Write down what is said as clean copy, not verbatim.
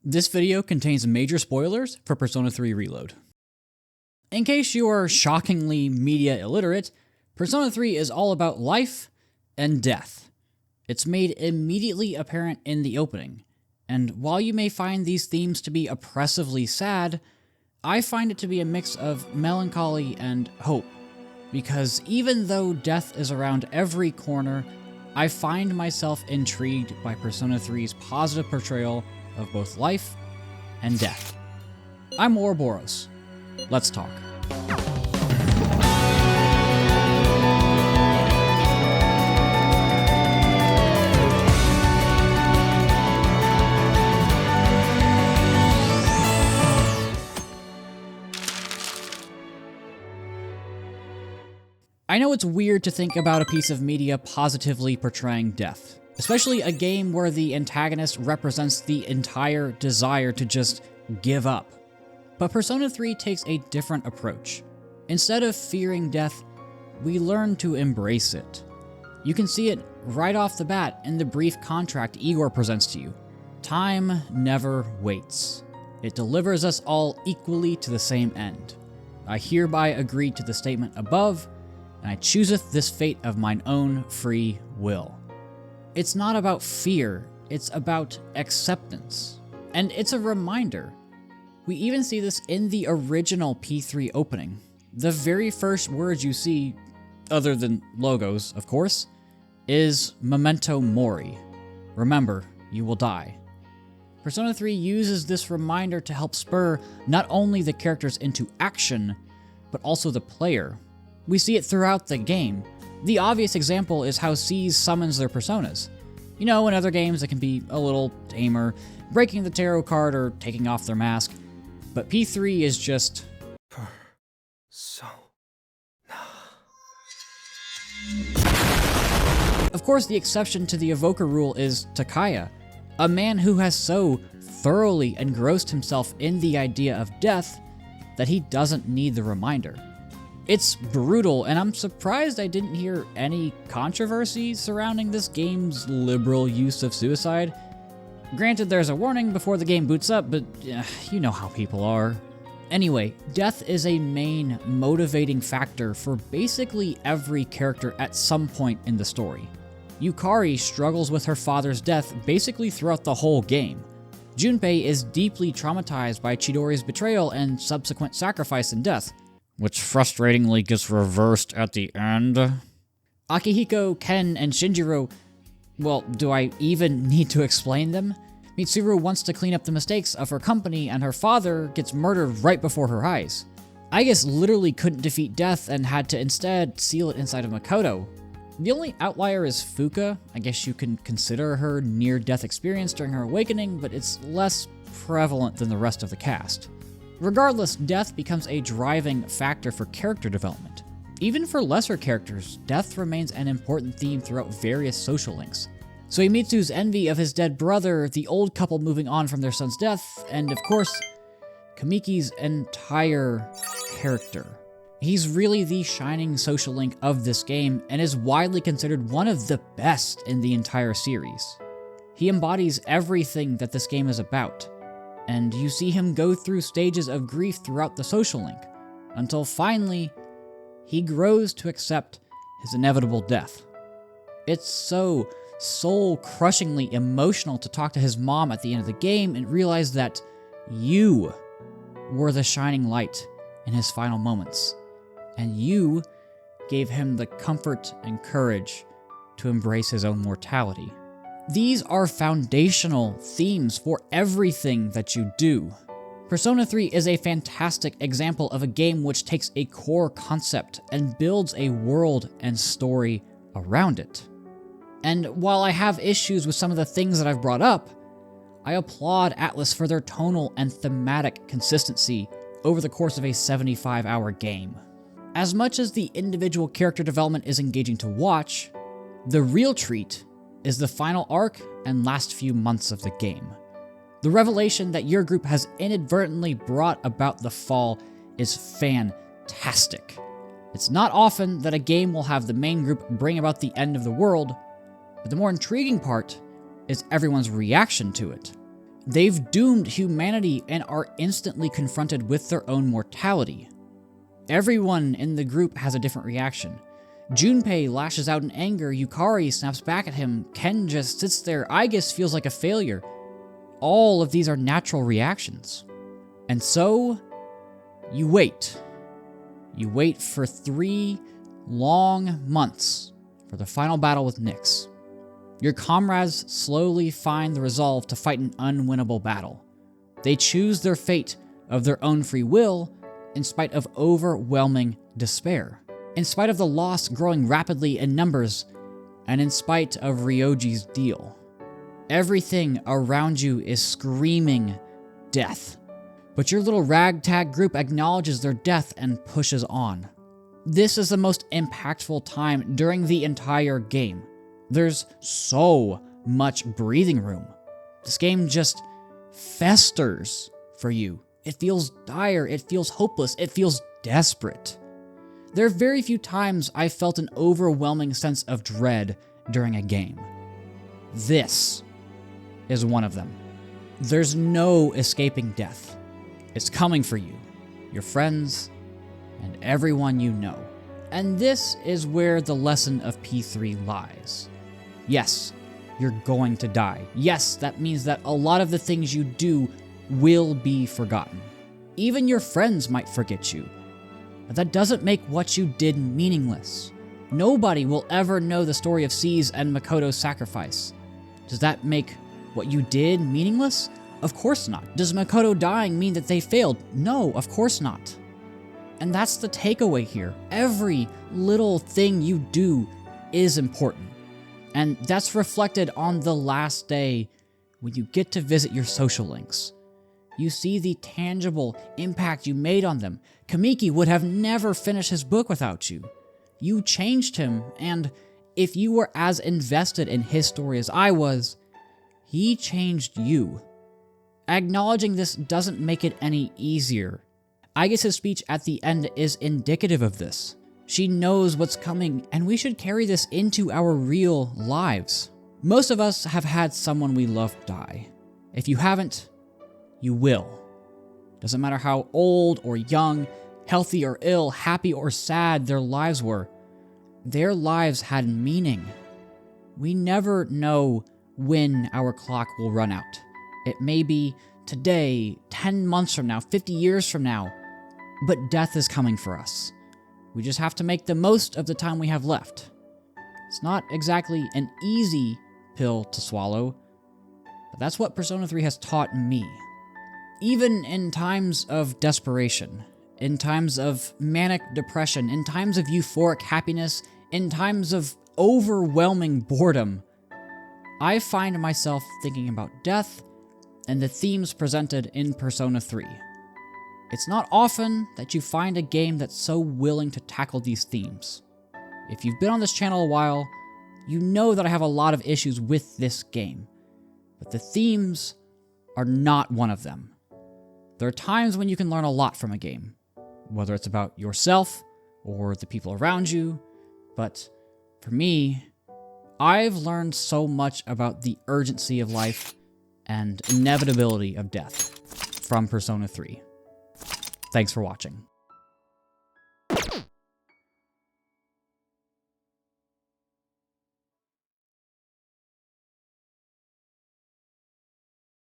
This video contains major spoilers for Persona 3 Reload. In case you are shockingly media illiterate, Persona 3 is all about life and death. It's made immediately apparent in the opening, and while you may find these themes to be oppressively sad, I find it to be a mix of melancholy and hope, because even though death is around every corner, I find myself intrigued by Persona 3's positive portrayal of both life and death. I'm Ouroboros. Let's talk. I know it's weird to think about a piece of media positively portraying death, especially a game where the antagonist represents the entire desire to just give up. But Persona 3 takes a different approach. Instead of fearing death, we learn to embrace it. You can see it right off the bat in the brief contract Igor presents to you. Time never waits. It delivers us all equally to the same end. I hereby agree to the statement above, and I chooseth this fate of mine own free will. It's not about fear, it's about acceptance. And it's a reminder. We even see this in the original P3 opening. The very first words you see, other than logos, of course, is Memento Mori. Remember, you will die. Persona 3 uses this reminder to help spur not only the characters into action, but also the player. We see it throughout the game. The obvious example is how Seize summons their personas. You know, in other games it can be a little tamer, breaking the tarot card or taking off their mask, but P3 is just... Of course, the exception to the evoker rule is Takaya, a man who has so thoroughly engrossed himself in the idea of death that he doesn't need the reminder. It's brutal, and I'm surprised I didn't hear any controversy surrounding this game's liberal use of suicide. Granted, there's a warning before the game boots up, but you know how people are. Anyway, death is a main motivating factor for basically every character at some point in the story. Yukari struggles with her father's death basically throughout the whole game. Junpei is deeply traumatized by Chidori's betrayal and subsequent sacrifice and death, which frustratingly gets reversed at the end. Akihiko, Ken, and Shinjiro, well, do I even need to explain them? Mitsuru wants to clean up the mistakes of her company, and her father gets murdered right before her eyes. Aigis literally couldn't defeat death and had to instead seal it inside of Makoto. The only outlier is Fuka. I guess you can consider her near-death experience during her awakening, but it's less prevalent than the rest of the cast. Regardless, death becomes a driving factor for character development. Even for lesser characters, death remains an important theme throughout various social links. Suimitsu's envy of his dead brother, the old couple moving on from their son's death, and of course, Kamiki's entire character. He's really the shining social link of this game and is widely considered one of the best in the entire series. He embodies everything that this game is about, and you see him go through stages of grief throughout the social link, until finally, he grows to accept his inevitable death. It's so soul-crushingly emotional to talk to his mom at the end of the game and realize that you were the shining light in his final moments, and you gave him the comfort and courage to embrace his own mortality. These are foundational themes for everything that you do. Persona 3 is a fantastic example of a game which takes a core concept and builds a world and story around it. And while I have issues with some of the things that I've brought up, I applaud Atlus for their tonal and thematic consistency over the course of a 75-hour game. As much as the individual character development is engaging to watch, the real treat is the final arc and last few months of the game. The revelation that your group has inadvertently brought about the fall is fantastic. It's not often that a game will have the main group bring about the end of the world, but the more intriguing part is everyone's reaction to it. They've doomed humanity and are instantly confronted with their own mortality. Everyone in the group has a different reaction. Junpei lashes out in anger, Yukari snaps back at him, Ken just sits there, Aigis feels like a failure. All of these are natural reactions. And so, you wait. You wait for 3 long months for the final battle with Nyx. Your comrades slowly find the resolve to fight an unwinnable battle. They choose their fate of their own free will in spite of overwhelming despair. In spite of the loss growing rapidly in numbers, and in spite of Ryoji's deal. Everything around you is screaming death. But your little ragtag group acknowledges their death and pushes on. This is the most impactful time during the entire game. There's so much breathing room. This game just festers for you. It feels dire, it feels hopeless, it feels desperate. There are very few times I've felt an overwhelming sense of dread during a game. This is one of them. There's no escaping death. It's coming for you, your friends, and everyone you know. And this is where the lesson of P3 lies. Yes, you're going to die. Yes, that means that a lot of the things you do will be forgotten. Even your friends might forget you. But that doesn't make what you did meaningless. Nobody will ever know the story of Seize and Makoto's sacrifice. Does that make what you did meaningless? Of course not. Does Makoto dying mean that they failed? No, of course not. And that's the takeaway here. Every little thing you do is important. And that's reflected on the last day when you get to visit your social links. You see the tangible impact you made on them. Kamiki would have never finished his book without you. You changed him, and if you were as invested in his story as I was, he changed you. Acknowledging this doesn't make it any easier. Aigis' speech at the end is indicative of this. She knows what's coming, and we should carry this into our real lives. Most of us have had someone we love die. If you haven't, you will. Doesn't matter how old or young, healthy or ill, happy or sad their lives were. Their lives had meaning. We never know when our clock will run out. It may be today, 10 months from now, 50 years from now, but death is coming for us. We just have to make the most of the time we have left. It's not exactly an easy pill to swallow, but that's what Persona 3 has taught me. Even in times of desperation, in times of manic depression, in times of euphoric happiness, in times of overwhelming boredom, I find myself thinking about death and the themes presented in Persona 3. It's not often that you find a game that's so willing to tackle these themes. If you've been on this channel a while, you know that I have a lot of issues with this game, but the themes are not one of them. There are times when you can learn a lot from a game, whether it's about yourself or the people around you, but for me, I've learned so much about the urgency of life and inevitability of death from Persona 3. Thanks for watching.